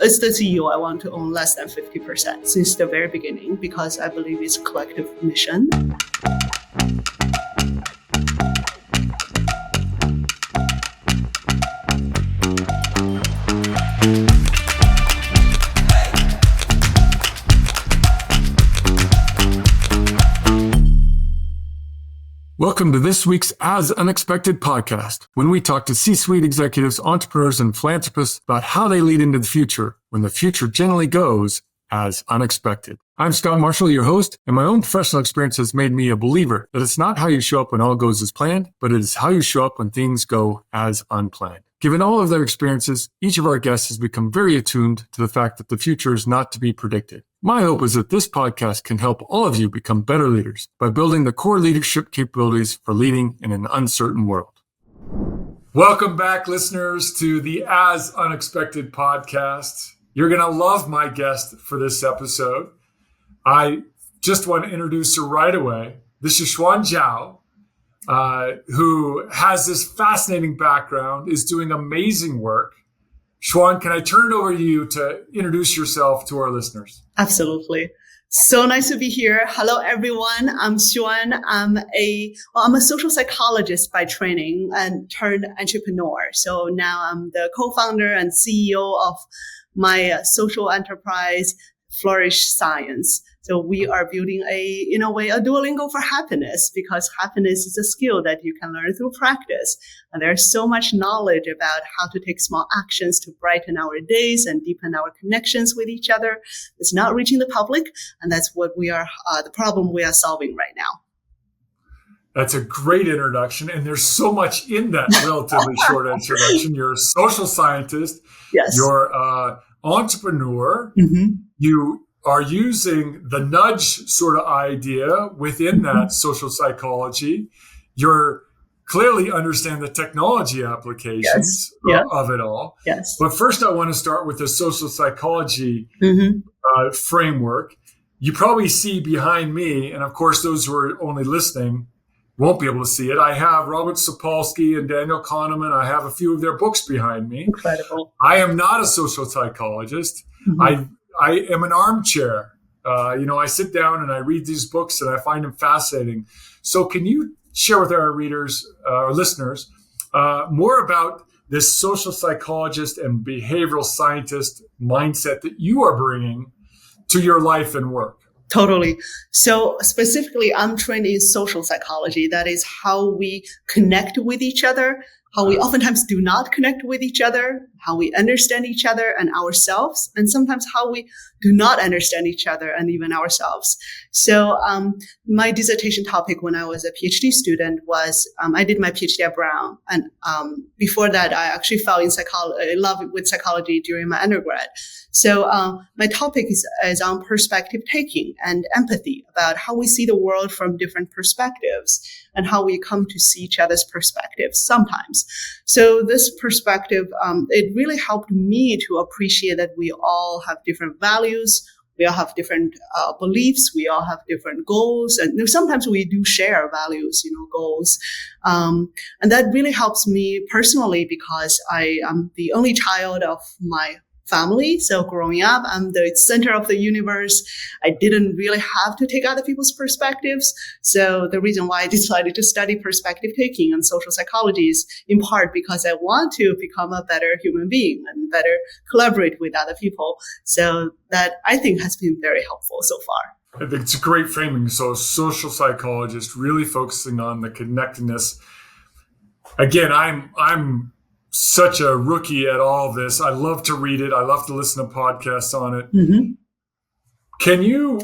as the CEO, I want to own less than 50% since the very beginning because I believe it's a collective mission. Welcome to this week's As Unexpected podcast, when we talk to C-suite executives, entrepreneurs, and philanthropists about how they lead into the future when the future generally goes as unexpected. I'm Scott Marshall, your host, and my own professional experience has made me a believer that it's not how you show up when all goes as planned, but it is how you show up when things go as unplanned. Given all of their experiences, each of our guests has become very attuned to the fact that the future is not to be predicted. My hope is that this podcast can help all of you become better leaders by building the core leadership capabilities for leading in an uncertain world. Welcome back, listeners, to the As Unexpected podcast. You're going to love my guest for this episode. I just want to introduce her right away. This is Xuan Zhao, who has this fascinating background, is doing amazing work. Xuan, can I turn it over to you to introduce yourself to our listeners? Absolutely. So nice to be here. Hello, everyone. I'm Xuan. I'm a social psychologist by training and turned entrepreneur. So now I'm the co-founder and CEO of my social enterprise, Flourish Science. So we are building a Duolingo for happiness, because happiness is a skill that you can learn through practice. And there's so much knowledge about how to take small actions to brighten our days and deepen our connections with each other. It's not reaching the public. And that's what the problem we are solving right now. That's a great introduction. And there's so much in that relatively short introduction. You're a social scientist. Yes. You're an entrepreneur. Mm-hmm. You are using the nudge sort of idea within that social psychology. You're clearly understand the technology applications of it all. Yes. But first, I want to start with the social psychology framework. You probably see behind me, and of course, those who are only listening won't be able to see it. I have Robert Sapolsky and Daniel Kahneman. I have a few of their books behind me. Incredible. I am not a social psychologist. Mm-hmm. I am an armchair. I sit down and I read these books and I find them fascinating. So can you share with our readers or listeners more about this social psychologist and behavioral scientist mindset that you are bringing to your life and work? Totally. So specifically, I'm trained in social psychology. That is how we connect with each other, how we oftentimes do not connect with each other, how we understand each other and ourselves, and sometimes how we do not understand each other and even ourselves. So my dissertation topic when I was a PhD student was, I did my PhD at Brown. And before that, I actually fell in love with psychology during my undergrad. So my topic is on perspective taking and empathy, about how we see the world from different perspectives and how we come to see each other's perspectives sometimes. So this perspective, it really helped me to appreciate that we all have different values. We all have different beliefs. We all have different goals. And sometimes we do share values, goals. And that really helps me personally because I am the only child of my family. So growing up, I'm the center of the universe. I didn't really have to take other people's perspectives. So the reason why I decided to study perspective taking and social psychology is in part because I want to become a better human being and better collaborate with other people. So that I think has been very helpful so far. I think it's a great framing. So social psychologist really focusing on the connectedness. Again, I'm such a rookie at all of this. I love to read it. I love to listen to podcasts on it. Mm-hmm. Can you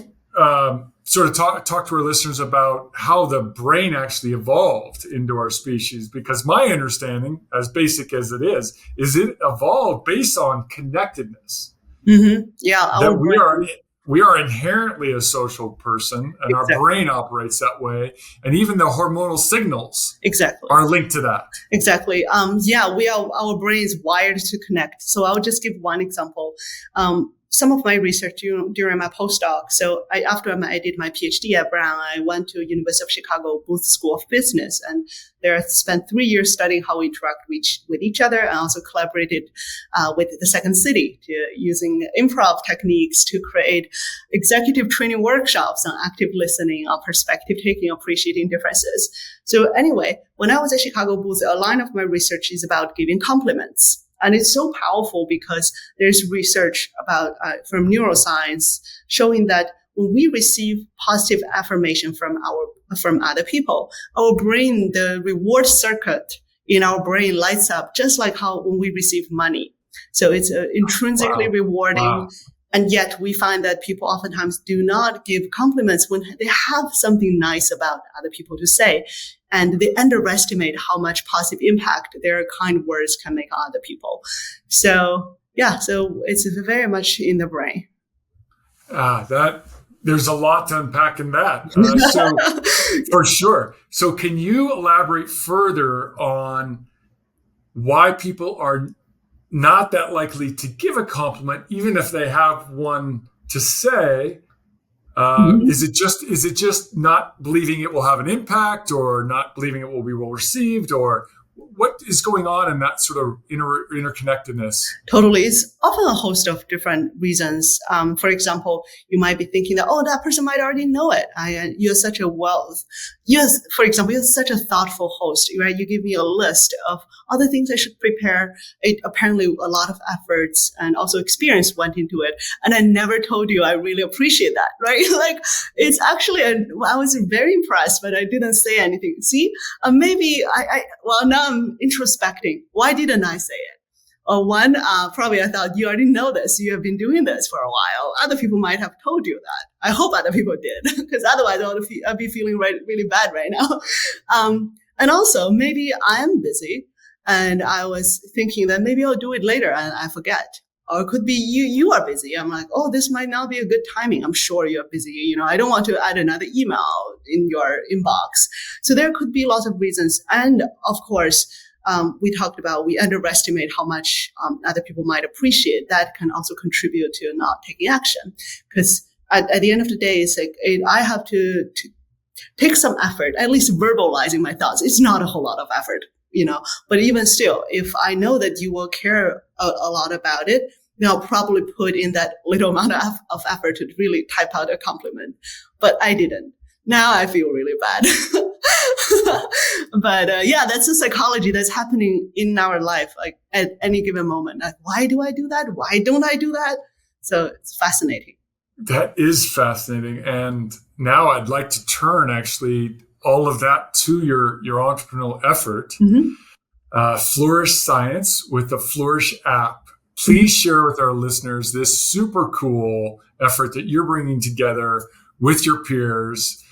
sort of talk to our listeners about how the brain actually evolved into our species? Because my understanding, as basic as it is it evolved based on connectedness. Mm-hmm. Yeah. That we are inherently a social person, and Our brain operates that way. And even the hormonal signals are linked to that. Exactly. Our brain is wired to connect. So I'll just give one example. some of my research during my postdoc. So after I did my PhD at Brown, I went to University of Chicago Booth School of Business, and there I spent 3 years studying how we interact with each other, and also collaborated with the Second City using improv techniques to create executive training workshops on active listening, on perspective taking, appreciating differences. So anyway, when I was at Chicago Booth, a line of my research is about giving compliments. And it's so powerful because there's research about from neuroscience showing that when we receive positive affirmation from other people, our brain, the reward circuit in our brain lights up just like how when we receive money. So it's intrinsically rewarding. Wow. And yet we find that people oftentimes do not give compliments when they have something nice about other people to say. And they underestimate how much positive impact their kind words can make on other people. So it's very much in the brain. There's a lot to unpack in that. So for sure. So can you elaborate further on why people are not that likely to give a compliment, even if they have one to say? Is it just not believing it will have an impact, or not believing it will be well received, or what is going on in that sort of interconnectedness? Totally. It's often a host of different reasons. For example, you might be thinking that, that person might already know it. You're such a wealth. Yes, for example, you're such a thoughtful host, right? You give me a list of other things I should prepare. Apparently a lot of efforts and also experience went into it. And I never told you I really appreciate that, right? Like it's actually, I was very impressed, but I didn't say anything. See, maybe now I'm introspecting. Why didn't I say it? Or one, probably I thought you already know this. You have been doing this for a while. Other people might have told you that. I hope other people did, because otherwise I'd be feeling really bad right now. And also maybe I am busy and I was thinking that maybe I'll do it later and I forget. Or it could be you are busy. I'm like, this might not be a good timing. I'm sure you're busy. I don't want to add another email in your inbox. So there could be lots of reasons. And of course, we talked about we underestimate how much other people might appreciate. That can also contribute to not taking action. Because at the end of the day, it's like I have to take some effort, at least verbalizing my thoughts. It's not a whole lot of effort, but even still, if I know that you will care a lot about it, then I'll probably put in that little amount of effort to really type out a compliment. But I didn't. Now I feel really bad. But that's the psychology that's happening in our life, like at any given moment. Like, why do I do that? Why don't I do that? So it's fascinating. That is fascinating. And now I'd like to turn actually all of that to your entrepreneurial effort. Flourish Science with the Flourish app. Please share with our listeners this super cool effort that you're bringing together with your peers,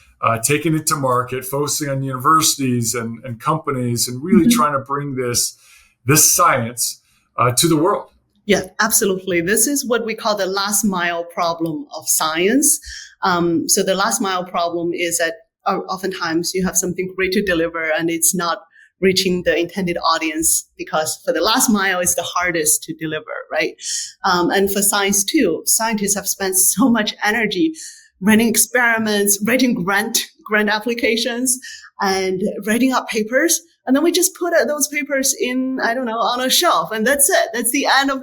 taking it to market, focusing on universities and companies, and really trying to bring this science to the world. Yeah, absolutely. This is what we call the last mile problem of science. So the last mile problem is that oftentimes you have something great to deliver and it's not reaching the intended audience, because for the last mile is the hardest to deliver, right? And for science too, scientists have spent so much energy running experiments, writing grant applications, and writing up papers. And then we just put those papers on a shelf, and that's it. That's the end of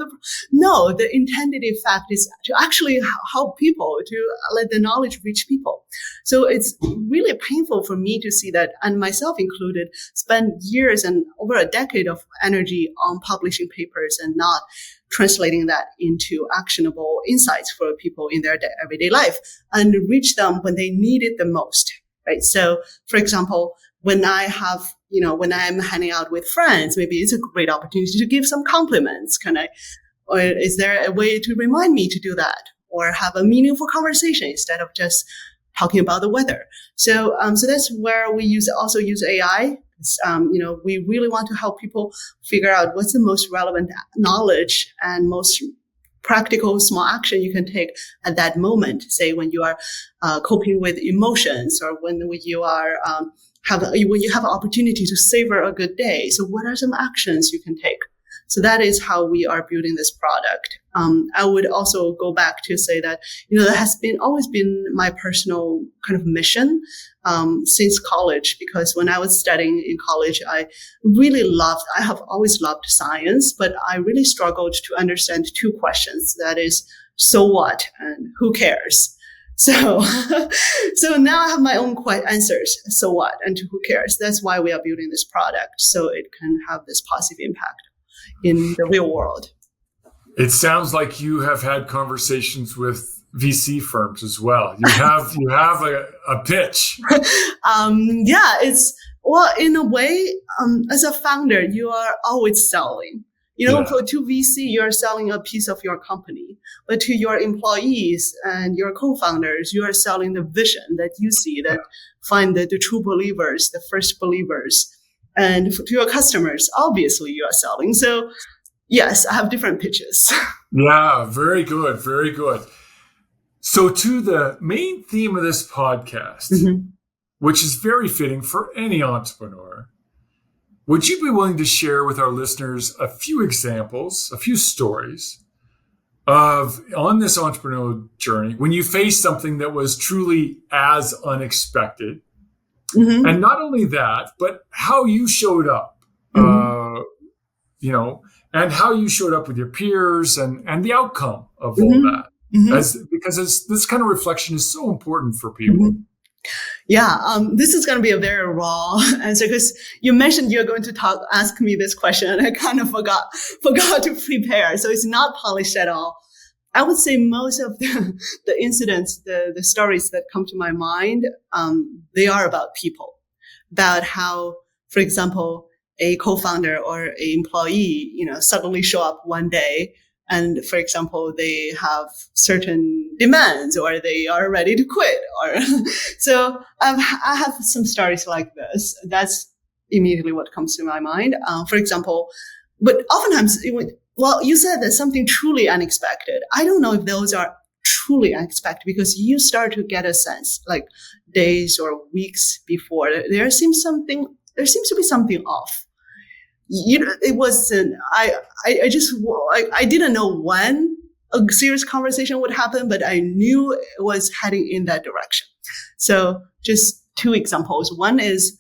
No, the intended effect is to actually help people, to let the knowledge reach people. So it's really painful for me to see that, and myself included, spend years and over a decade of energy on publishing papers and not translating that into actionable insights for people in their everyday life and reach them when they need it the most, right? So, for example, when I'm hanging out with friends, maybe it's a great opportunity to give some compliments. Or is there a way to remind me to do that? Or have a meaningful conversation instead of just talking about the weather. So that's where we also use AI. We really want to help people figure out what's the most relevant knowledge and most practical small action you can take at that moment. Say when you are coping with emotions, or when you are when you have an opportunity to savor a good day. So what are some actions you can take? So that is how we are building this product. I would also go back to say that, that has always been my personal kind of mission, since college, because when I was studying in college, I have always loved science, but I really struggled to understand two questions. That is, so what and who cares? So, so now I have my own answers. So what and who cares? That's why we are building this product, so it can have this positive impact in the real world. It sounds like you have had conversations with VC firms as well. You have a pitch. In a way, as a founder, you are always selling. To VC, you're selling a piece of your company, but to your employees and your co-founders, you are selling the vision that you see, that find the true believers, the first believers. And to your customers, obviously you are selling. So yes, I have different pitches. Yeah, very good. Very good. So to the main theme of this podcast, which is very fitting for any entrepreneur, would you be willing to share with our listeners a few examples, a few stories on this entrepreneurial journey when you faced something that was truly as unexpected? And not only that, but how you showed up, and how you showed up with your peers and the outcome of all that. Because this kind of reflection is so important for people. Yeah, this is going to be a very raw answer, because you mentioned you're going to ask me this question, and I kind of forgot to prepare. So it's not polished at all. I would say most of the incidents, the stories that come to my mind, they are about people, about how, for example, a co-founder or a employee, suddenly show up one day. And for example, they have certain demands, or they are ready to quit. So I have some stories like this. That's immediately what comes to my mind. For example, but oftentimes, you said that something truly unexpected. I don't know if those are truly unexpected, because you start to get a sense, like days or weeks before, there seems to be something off. It wasn't, I didn't know when a serious conversation would happen, but I knew it was heading in that direction. So just two examples. One is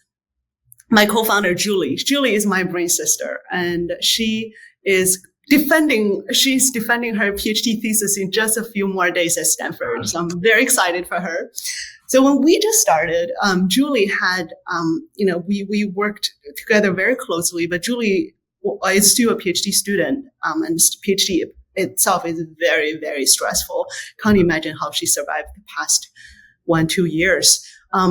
my co-founder, Julie. Julie is my brain sister, and she's defending her PhD thesis in just a few more days at Stanford. So I'm very excited for her. So when we just started, Julie had, we worked together very closely, but Julie is still a PhD student, and PhD itself is very, very stressful. Can't imagine how she survived the past 1-2 years.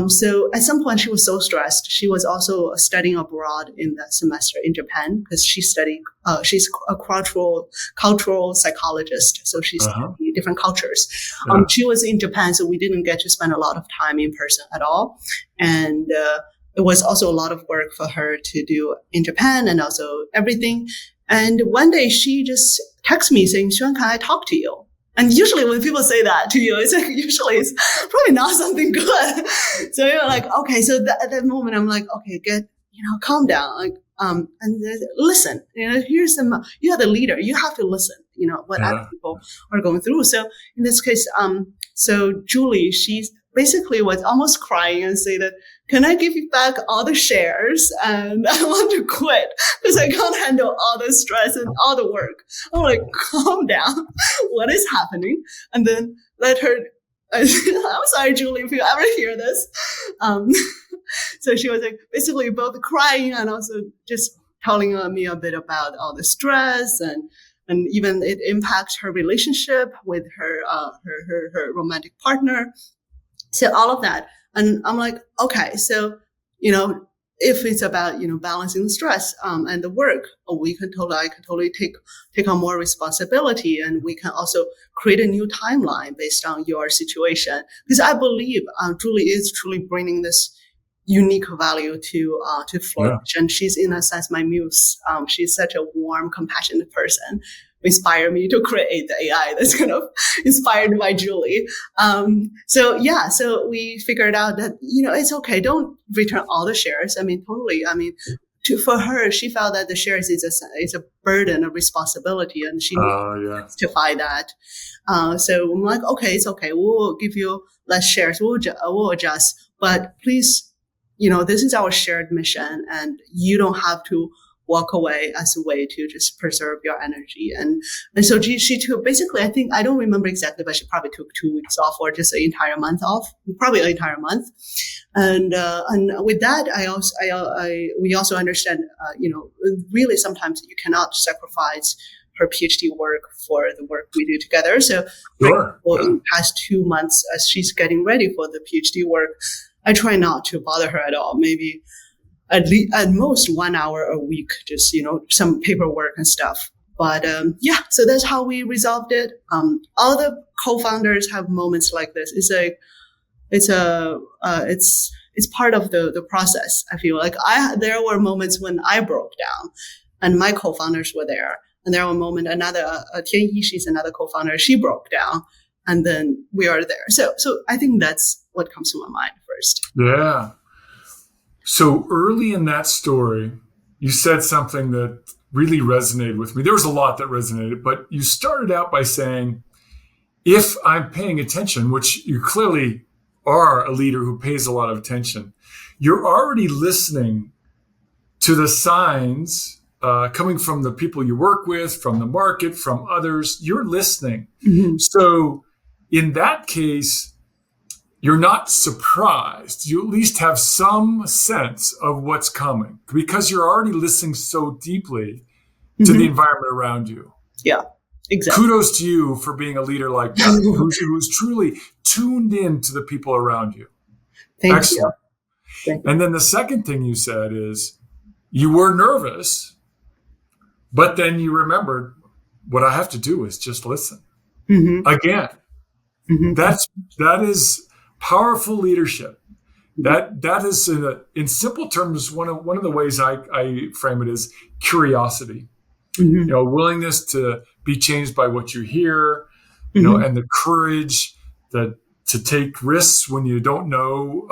So at some point she was so stressed. She was also studying abroad in that semester in Japan, because she's a cultural psychologist. So she studied different cultures. She was in Japan, so we didn't get to spend a lot of time in person at all. And, it was also a lot of work for her to do in Japan, and also everything. And one day she just texted me saying, "Xuan, can I talk to you?" And usually when people say that to you, it's probably not something good. So you're like, okay. So at that moment, I'm like, okay, calm down. Like, and listen, you're the leader. You have to listen, what other people are going through. So in this case, so Julie, she basically was almost crying and say that, "Can I give you back all the shares? And I want to quit because I can't handle all the stress and all the work." I'm like, calm down. What is happening? And then let her, I'm sorry, Julie, if you ever hear this. So she was like basically both crying and also just telling me a bit about all the stress, and even it impacts her relationship with her romantic partner. So all of that. And I'm like, okay, so, if it's about, balancing the stress, and the work, I can totally take on more responsibility, and we can also create a new timeline based on your situation. Because I believe, Julie is truly bringing this unique value to Flourish. And she's in a sense my muse. She's such a warm, compassionate person. Inspire me to create the AI that's kind of inspired by Julie. So we figured out that, it's okay. Don't return all the shares. Totally. for her, she felt that the shares is a burden, a responsibility, and she needs to justify that. So I'm like, okay, it's okay. We'll give you less shares. We'll adjust, but please, this is our shared mission, and you don't have to walk away as a way to just preserve your energy. And so she took, basically, I think, I don't remember exactly, but she probably took 2 weeks off or just an entire month off, probably an entire month. And with that, we also understand, really sometimes you cannot sacrifice her PhD work for the work we do together. So in the past 2 months, as she's getting ready for the PhD work, I try not to bother her at all. Maybe at most 1 hour a week, just, some paperwork and stuff. But, so that's how we resolved it. All the co-founders have moments like this. It's part of the process. I feel like there were moments when I broke down and my co-founders were there. And there were moments, Tianyi, she's another co-founder, she broke down, and then we are there. So I think that's what comes to my mind first. Yeah. So early in that story, you said something that really resonated with me. There was a lot that resonated, but you started out by saying, if I'm paying attention, which you clearly are a leader who pays a lot of attention, you're already listening to the signs coming from the people you work with, from the market, from others. You're listening. Mm-hmm. So in that case, you're not surprised. You at least have some sense of what's coming because you're already listening so deeply to the environment around you. Yeah, exactly. Kudos to you for being a leader like that, who's truly tuned in to the people around you. Thank you. And then the second thing you said is you were nervous, but then you remembered what I have to do is just listen. Mm-hmm. Again, that is powerful leadership. That is in simple terms one of the ways I frame it is curiosity. Mm-hmm. Willingness to be changed by what you hear, and the courage to take risks when you don't know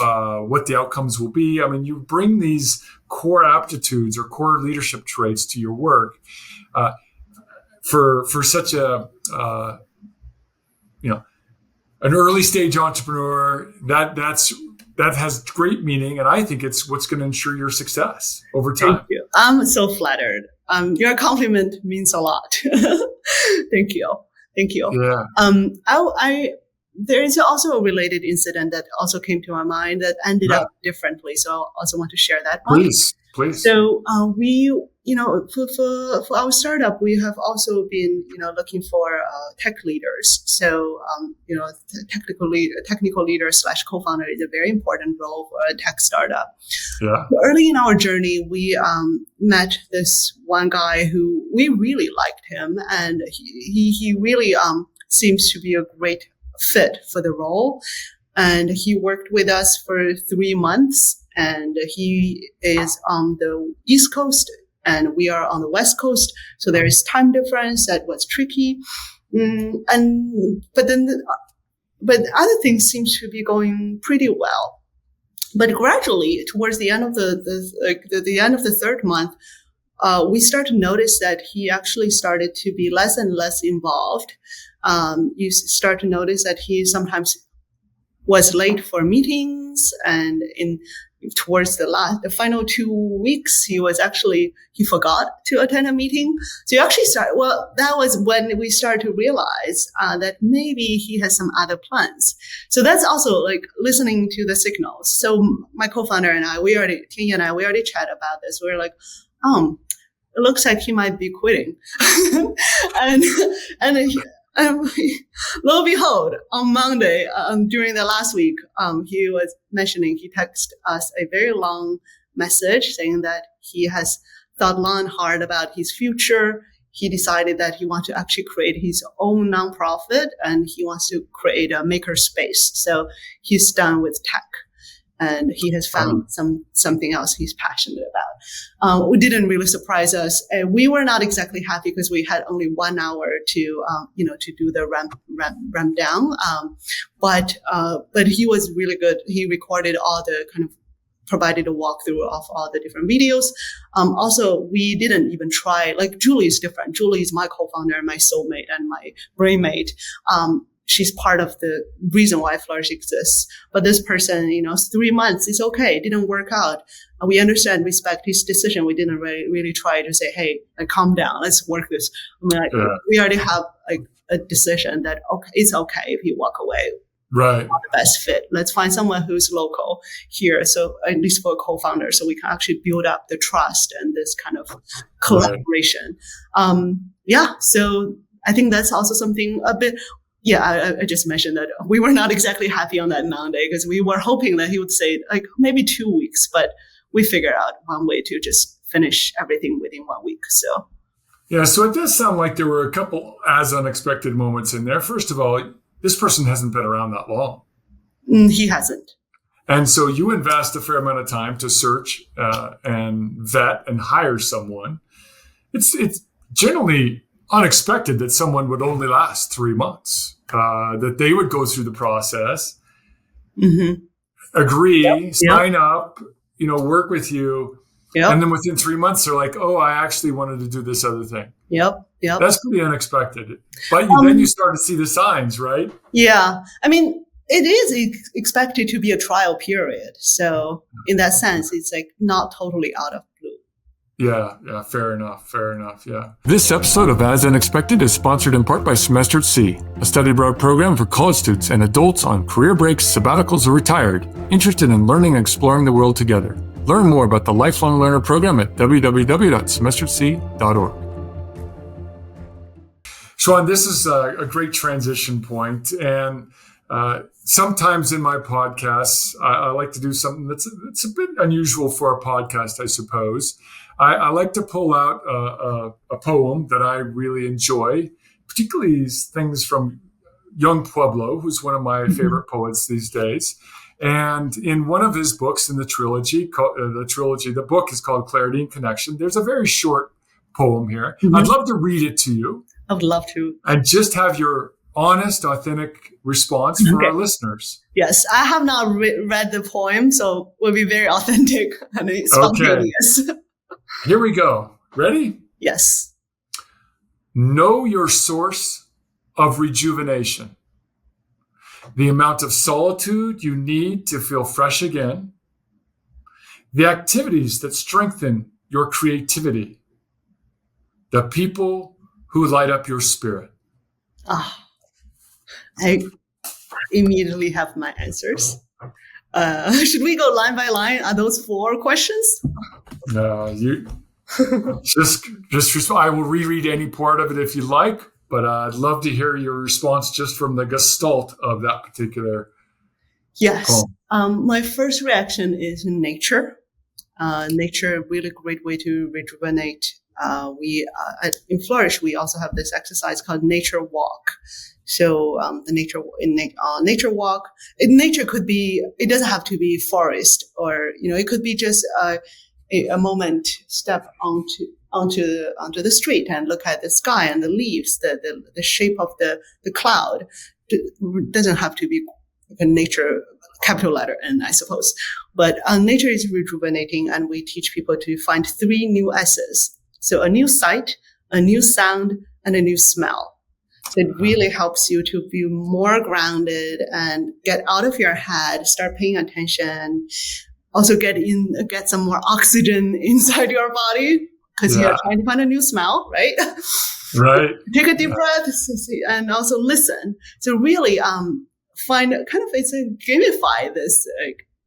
what the outcomes will be. I mean, you bring these core aptitudes or core leadership traits to your work for such a an early stage entrepreneur. That has great meaning, and I think it's what's going to ensure your success over time. Thank you. I'm so flattered. Your compliment means a lot. Thank you. Yeah. There is also a related incident that also came to my mind that ended up differently. So I also want to share that one. Please. So we, for our startup, we have also been, looking for tech leaders. So, technical leader / co-founder is a very important role for a tech startup. Yeah. Early in our journey, we met this one guy who we really liked him, and he really seems to be a great fit for the role. And he worked with us for 3 months, and he is on the East Coast and we are on the West Coast. So there is time difference that was tricky. But other things seem to be going pretty well. But gradually, towards the end of the end of the third month, we start to notice that he actually started to be less and less involved. You start to notice that he sometimes was late for meetings, and towards the final 2 weeks, he forgot to attend a meeting. So you actually that was when we started to realize that maybe he has some other plans. So that's also like listening to the signals. So my co-founder and I, Tianyi and I, we already chat about this. We're like, it looks like he might be quitting. And lo and behold, on Monday, during the last week, he was mentioning, he texted us a very long message saying that he has thought long and hard about his future. He decided that he wants to actually create his own nonprofit, and he wants to create a maker space. So he's done with tech, and he has found something else he's passionate about. It didn't really surprise us. We were not exactly happy because we had only 1 hour to do the ramp down. But he was really good. He recorded all the kind of provided a walkthrough of all the different videos. Also, we didn't even try, like Julie is different. Julie is my co-founder, my soulmate, and my brainmate. She's part of the reason why Flourish exists. But this person, 3 months, it's okay. It didn't work out. We understand, respect his decision. We didn't really try to say, hey, calm down. Let's work this. We already have a decision that it's okay if you walk away. Right. Not the best fit. Let's find someone who's local here. So at least for a co-founder, so we can actually build up the trust and this kind of collaboration. Right. So I think that's also something a bit. Yeah, I just mentioned that we were not exactly happy on that Monday because we were hoping that he would say maybe 2 weeks, but we figured out one way to just finish everything within 1 week. So. Yeah, so it does sound like there were a couple as unexpected moments in there. First of all, this person hasn't been around that long. He hasn't. And so you invest a fair amount of time to search and vet and hire someone. It's generally unexpected that someone would only last 3 months, that they would go through the process, agree, sign up, work with you. Yep. And then within 3 months, they're like, oh, I actually wanted to do this other thing. Yep. That's pretty unexpected. But then you start to see the signs, right? Yeah. I mean, it is expected to be a trial period. So in that sense, it's not totally out of blue. Yeah, fair enough, yeah. This episode of As Unexpected is sponsored in part by Semester at Sea, a study abroad program for college students and adults on career breaks, sabbaticals, or retired, interested in learning and exploring the world together. Learn more about the Lifelong Learner program at www.semesteratSea.org. Xuan, this is a great transition point, and sometimes in my podcasts, I like to do something that's a bit unusual for a podcast, I suppose. I like to pull out a poem that I really enjoy, particularly things from young Pueblo, who's one of my favorite poets these days. And in one of his books in the trilogy, the book is called Clarity and Connection. There's a very short poem here. I'd love to read it to you. I would love to. And just have your honest, authentic response for our listeners. Yes, I have not read the poem, so it will be very authentic and spontaneous. Okay. Here we go. Ready? Yes. Know your source of rejuvenation. The amount of solitude you need to feel fresh again. The activities that strengthen your creativity. The people who light up your spirit. I immediately have my answers. Should we go line by line? Are those 4 questions? No, you just I will reread any part of it if you like, but I'd love to hear your response just from the gestalt of that particular poem. My first reaction is nature. Nature, really great way to rejuvenate. In Flourish, we also have this exercise called nature walk. So the nature walk, nature could be, it doesn't have to be forest, or it could be just a moment, step onto the street and look at the sky and the leaves, the shape of the cloud. It doesn't have to be a nature capital letter N, I suppose. But nature is rejuvenating, and we teach people to find 3 new S's. So a new sight, a new sound, and a new smell. So it really helps you to feel more grounded and get out of your head, start paying attention. Also get some more oxygen inside your body because you're trying to find a new smell, right? Right. Take a deep breath and also listen. So really gamify this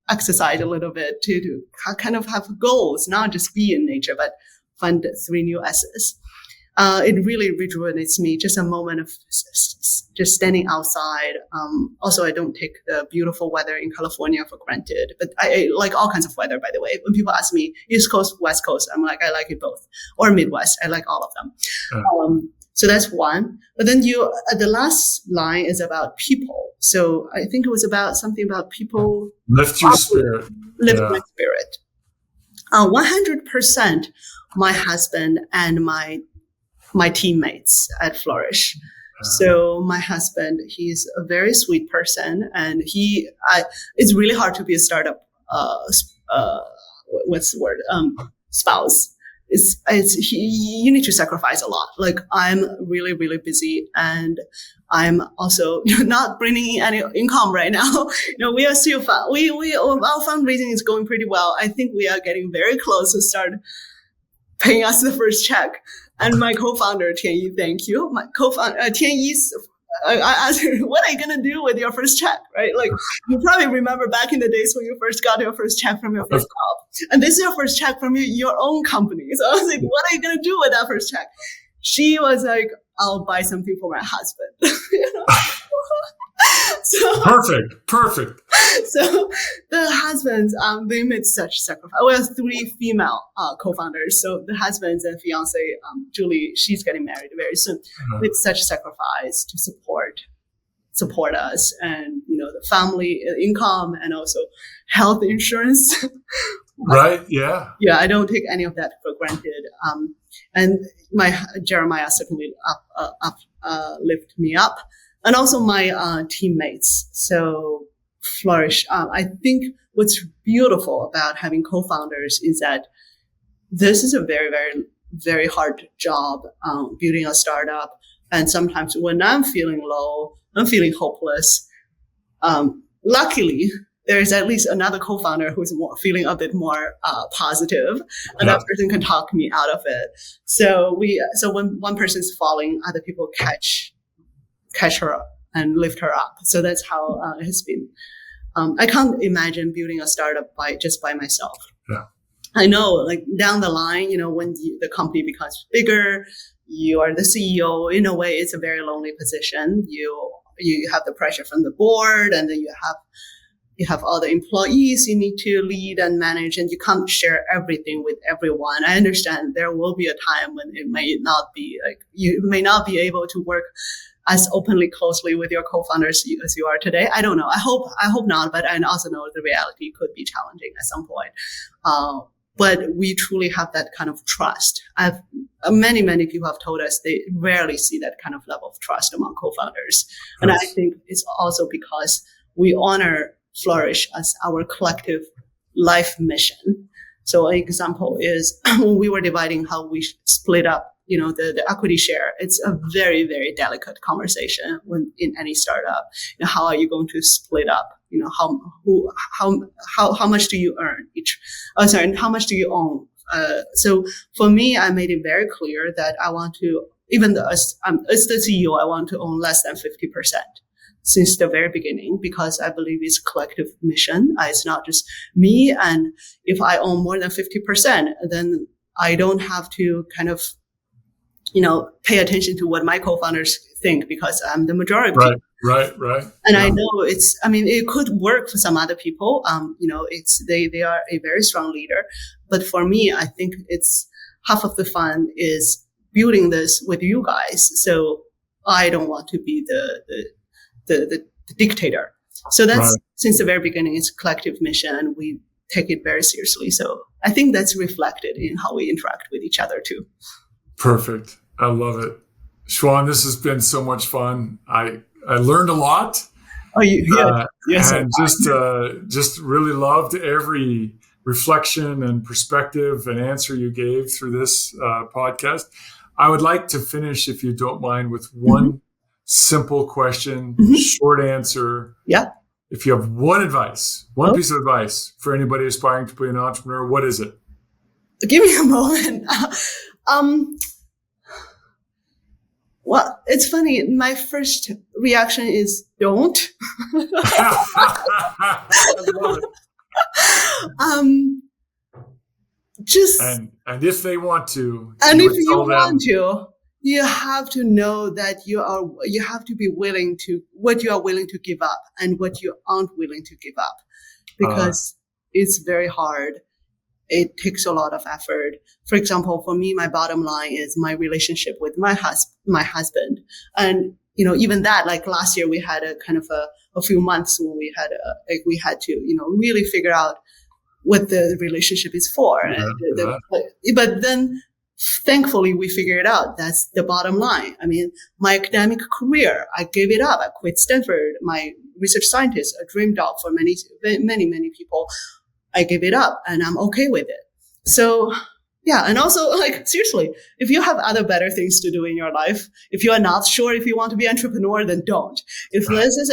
exercise a little bit to kind of have goals, not just be in nature, but find 3 new S's. It really rejuvenates me. Just a moment of just standing outside. Also, I don't take the beautiful weather in California for granted, but I like all kinds of weather, by the way. When people ask me East Coast, West Coast, I'm like, I like it both. Or Midwest, I like all of them. So that's one. But then the last line is about people. So I think it was something about people. Lift your spirit. Lift my spirit. 100% my husband and my teammates at Flourish. So my husband, he's a very sweet person, and it's really hard to be a startup what's the word? Spouse. You need to sacrifice a lot. Like I'm really, really busy and I'm also not bringing in any income right now. We are still our fundraising is going pretty well. I think we are getting very close to start paying us the first check. And my co-founder, Tianyi, thank you. My co-founder, Tianyi's, I asked her, what are you going to do with your first check, right? Like, you probably remember back in the days when you first got your first check from your first job. And this is your first check from your own company. So I was like, what are you going to do with that first check? She was like, I'll buy something for my husband. So, Perfect. So the husbands, they made such sacrifice. We have 3 female co-founders. So the husbands and fiance, Julie, she's getting married very soon. Made such sacrifice to support us, and the family income and also health insurance. Right. Yeah. Yeah, I don't take any of that for granted. And my Jeremiah certainly lift me up. And also my teammates. So Flourish. I think what's beautiful about having co-founders is that this is a very, very, very hard job, building a startup. And sometimes when I'm feeling low, I'm feeling hopeless. Luckily, there's at least another co-founder who's feeling a bit more positive, and that person can talk me out of it. So when one person's falling, other people catch her up and lift her up. So that's how it has been. I can't imagine building a startup by myself. Yeah. I know, like down the line, when the company becomes bigger, you are the CEO. In a way, it's a very lonely position. You have the pressure from the board, and then you have all the employees you need to lead and manage, and you can't share everything with everyone. I understand there will be a time when it may not be like you may not be able to work as openly closely with your co-founders as you are today. I don't know. I hope not, but I also know the reality could be challenging at some point. But we truly have that kind of trust. Many people have told us they rarely see that kind of level of trust among co-founders. And I think it's also because we honor Flourish as our collective life mission. So an example is when we were dividing how we split up the equity share. It's a very, very delicate conversation when in any startup. How are you going to split up? How much do you earn each? How much do you own? So for me, I made it very clear that I want to, even though as the CEO, I want to own less than 50% since the very beginning, because I believe it's a collective mission. It's not just me. And if I own more than 50%, then I don't have to kind of pay attention to what my co-founders think because I'm the majority. Right. And I know it could work for some other people. They are a very strong leader, but for me, I think it's half of the fun is building this with you guys. So I don't want to be the dictator. So that's since the very beginning, it's a collective mission and we take it very seriously. So I think that's reflected in how we interact with each other too. Perfect. I love it. Xuan, this has been so much fun. I learned a lot. Oh, yes. And just really loved every reflection and perspective and answer you gave through this podcast. I would like to finish, if you don't mind, with one simple question, short answer. Yeah. If you have one piece of advice for anybody aspiring to be an entrepreneur, what is it? Give me a moment. Well, it's funny. My first reaction is don't. I love it. And if they want to, and if you want to, you have to know that you have to be willing to what you are willing to give up and what you aren't willing to give up, because it's very hard. It takes a lot of effort. For example, for me, my bottom line is my relationship with my husband. And, even that, like last year, we had a kind of a few months when we had to, really figure out what the relationship is for. But then thankfully we figured it out. That's the bottom line. I mean, my academic career, I gave it up. I quit Stanford. My research scientist, I dreamed of for many, many, many people. I give it up and I'm okay with it. So yeah. And also, like, seriously, if you have other better things to do in your life, if you are not sure if you want to be an entrepreneur, then don't. If this is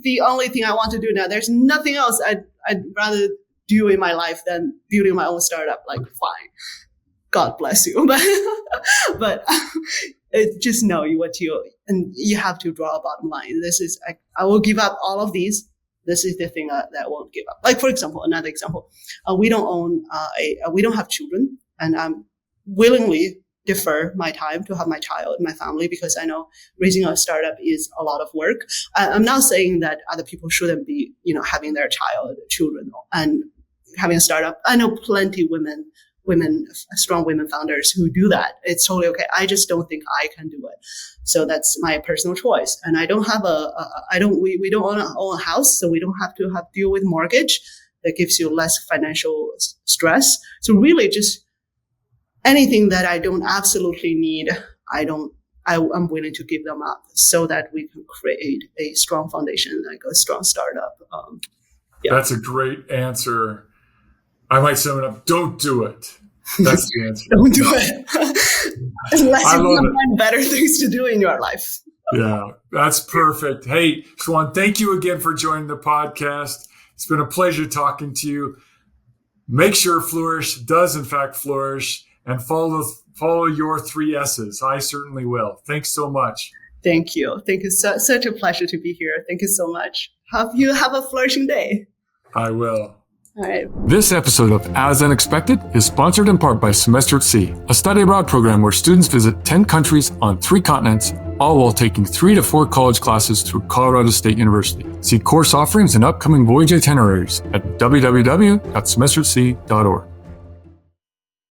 the only thing I want to do now, there's nothing else I'd rather do in my life than building my own startup, like, fine. God bless you. But just know and you have to draw a bottom line. This is, I will give up all of these. This is the thing that I won't give up. Like, for example, another example, we don't have children. And I'm willingly defer my time to have my child, my family, because I know raising a startup is a lot of work. I'm not saying that other people shouldn't be, having their children and having a startup. I know plenty strong women founders who do that. It's totally okay. I just don't think I can do it. So that's my personal choice. And I don't have we don't own a house, so we don't have to deal with mortgage. That gives you less financial stress. So really just anything that I don't absolutely need, I'm willing to give them up so that we can create a strong foundation, like a strong startup. That's a great answer. I might sum it up. Don't do it. That's the answer. Don't do it. Unless you can find better things to do in your life. Yeah, that's perfect. Hey, Xuan, thank you again for joining the podcast. It's been a pleasure talking to you. Make sure Flourish does, in fact, flourish. And follow your 3 S's. I certainly will. Thanks so much. Thank you. Thank you. Such a pleasure to be here. Thank you so much. Have a flourishing day. I will. All right. This episode of As Unexpected is sponsored in part by Semester at Sea, a study abroad program where students visit 10 countries on 3 continents, all while taking 3 to 4 college classes through Colorado State University. See course offerings and upcoming voyage itineraries at www.semesteratsea.org.